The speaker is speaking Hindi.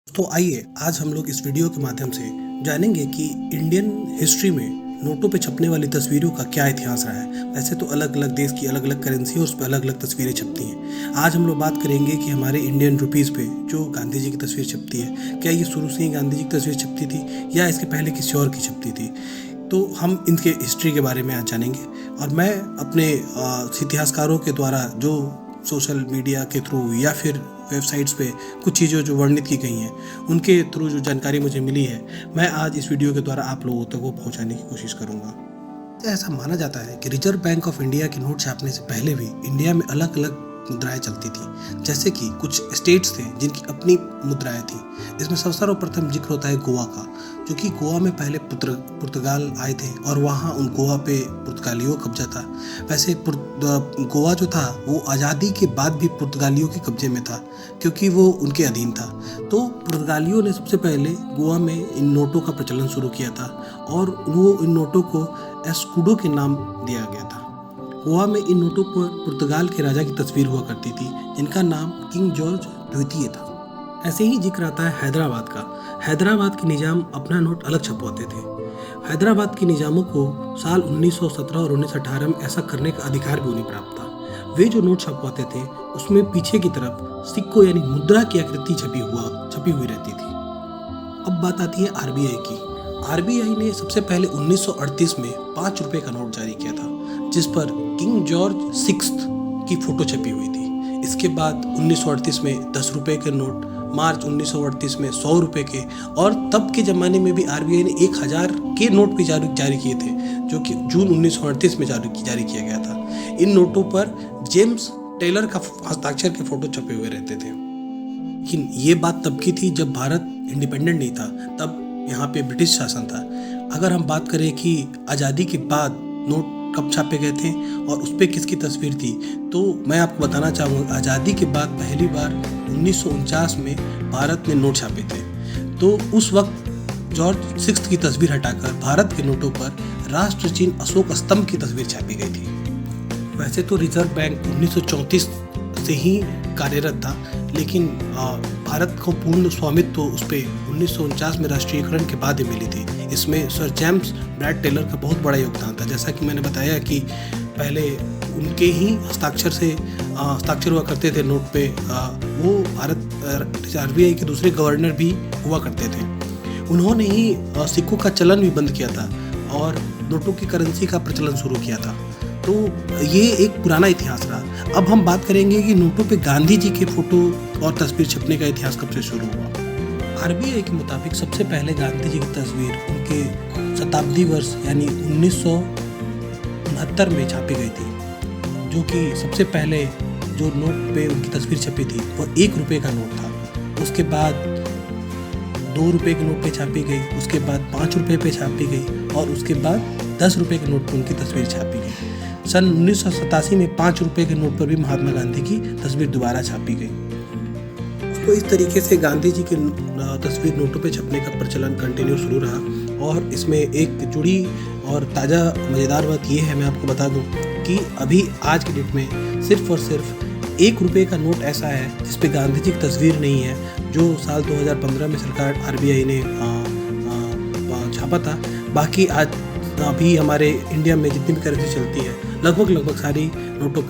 तो आइए आज हम लोग इस वीडियो के माध्यम से जानेंगे कि इंडियन हिस्ट्री में नोटों पे छपने वाली तस्वीरों का क्या इतिहास रहा है। वैसे तो अलग अलग देश की अलग अलग करेंसी और उस पर अलग अलग तस्वीरें छपती हैं। आज हम लोग बात करेंगे कि हमारे इंडियन रुपीज़ पे जो गांधी जी की तस्वीर छपती है, क्या ये शुरू से ही गांधी जी की तस्वीर छपती थी या इसके पहले किसी और की छपती थी। तो हम इनके हिस्ट्री के बारे में आज जानेंगे और मैं अपने इतिहासकारों के द्वारा जो सोशल मीडिया के थ्रू या फिर वेबसाइट्स पे कुछ चीज़ें जो वर्णित की गई हैं उनके थ्रू जो जानकारी मुझे मिली है, मैं आज इस वीडियो के द्वारा आप लोगों तक वो पहुंचाने की कोशिश करूंगा। ऐसा माना जाता है कि रिजर्व बैंक ऑफ इंडिया के नोट छापने से पहले भी इंडिया में अलग अलग मुद्राएं चलती थी। जैसे कि कुछ स्टेट्स थे जिनकी अपनी मुद्राएं थी। इसमें सबसे सर्वप्रथम जिक्र होता है गोवा का, जो कि गोवा में पहले पुर्तगाल आए थे और वहाँ उन गोवा पे पुर्तगालियों का कब्जा था। वैसे गोवा जो था वो आज़ादी के बाद भी पुर्तगालियों के कब्जे में था क्योंकि वो उनके अधीन था। तो पुर्तगालियों ने सबसे पहले गोवा में इन नोटों का प्रचलन शुरू किया था और वो इन नोटों को एस्कुडो के नाम दिया गया था। गोवा में इन नोटों पर पुर्तगाल के राजा की तस्वीर हुआ करती थी जिनका नाम किंग जॉर्ज द्वितीय था। ऐसे ही जिक्र आता है हैदराबाद का। हैदराबाद के निजाम अपना नोट अलग छपवाते थे। हैदराबाद के निजामों को साल 1917 और 1918 में ऐसा करने का अधिकार भी उन्हें प्राप्त था। वे जो नोट छपवाते थे उसमें पीछे की तरफ सिक्कों यानी मुद्रा की आकृति छपी हुई रहती थी। अब बात आती है आरबीआई की। आरबीआई ने सबसे पहले 1938 में 5 रुपए का नोट जारी किया था जिस पर किंग जॉर्ज 6 की फोटो छपी हुई थी। इसके बाद 1938 में 10 रुपए के नोट, मार्च 1938 में 100 रुपए के और तब के ज़माने में भी आरबीआई ने 1000 के नोट भी जारी किए थे जो कि जून 1938 में जारी किया गया था। इन नोटों पर जेम्स टेलर का हस्ताक्षर के फोटो छपे हुए रहते थे। लेकिन ये बात तब की थी जब भारत इंडिपेंडेंट नहीं था, तब यहाँ पे ब्रिटिश शासन था। अगर हम बात करें कि आज़ादी के बाद नोट कब छापे गए थे और उस पर किसकी तस्वीर थी, तो मैं आपको बताना चाहूँगा आज़ादी के बाद पहली बार 1949 में भारत ने नोट छापे थे। तो उस वक्त जॉर्ज 6 की तस्वीर हटाकर भारत के नोटों पर राष्ट्र चिन्ह अशोक स्तंभ की तस्वीर छापी गई थी। वैसे तो रिजर्व बैंक 1934 से ही कार्यरत था, लेकिन भारत को पूर्ण स्वामित्व तो उस पर 1949 में राष्ट्रीयकरण के बाद ही मिली थी। इसमें सर जेम्स ब्रैड टेलर का बहुत बड़ा योगदान था। जैसा कि मैंने बताया कि पहले उनके ही हस्ताक्षर हुआ करते थे नोट पे। वो भारत आरबीआई के दूसरे गवर्नर भी हुआ करते थे। उन्होंने ही सिक्कों का चलन भी बंद किया था और नोटों की करेंसी का प्रचलन शुरू किया था। तो ये एक पुराना इतिहास रहा। अब हम बात करेंगे कि नोटों पे गांधी जी के फोटो और तस्वीर छपने का इतिहास कब से शुरू हुआ। आरबीआई के मुताबिक सबसे पहले गांधी जी की तस्वीर उनके शताब्दी वर्ष यानी 1969 में छापी गई थी, जो कि सबसे पहले जो नोट पे उनकी तस्वीर छपी थी वो 1 रुपये का नोट था। उसके बाद 2 रुपये के नोट पे छापी गई, उसके बाद 5 रुपये पे छापी गई और उसके बाद 10 रुपये के नोट पर उनकी तस्वीर छापी गई। सन 1987 में 5 रुपये के नोट पर भी महात्मा गांधी की तस्वीर दोबारा छापी गई। तो इस तरीके से गांधी जी की तस्वीर नोटों पे छपने का प्रचलन कंटिन्यू शुरू रहा। और इसमें एक जुड़ी और ताज़ा मज़ेदार बात ये है, मैं आपको बता दूं कि अभी आज के डेट में सिर्फ और सिर्फ 1 रुपये का नोट ऐसा है जिस पे गांधी जी की तस्वीर नहीं है, जो साल 2015 में सरकार आरबीआई ने छापा था। बाकी आज अभी हमारे इंडिया में जितनी भी करेंसी चलती है लगभग सारी नोटों पे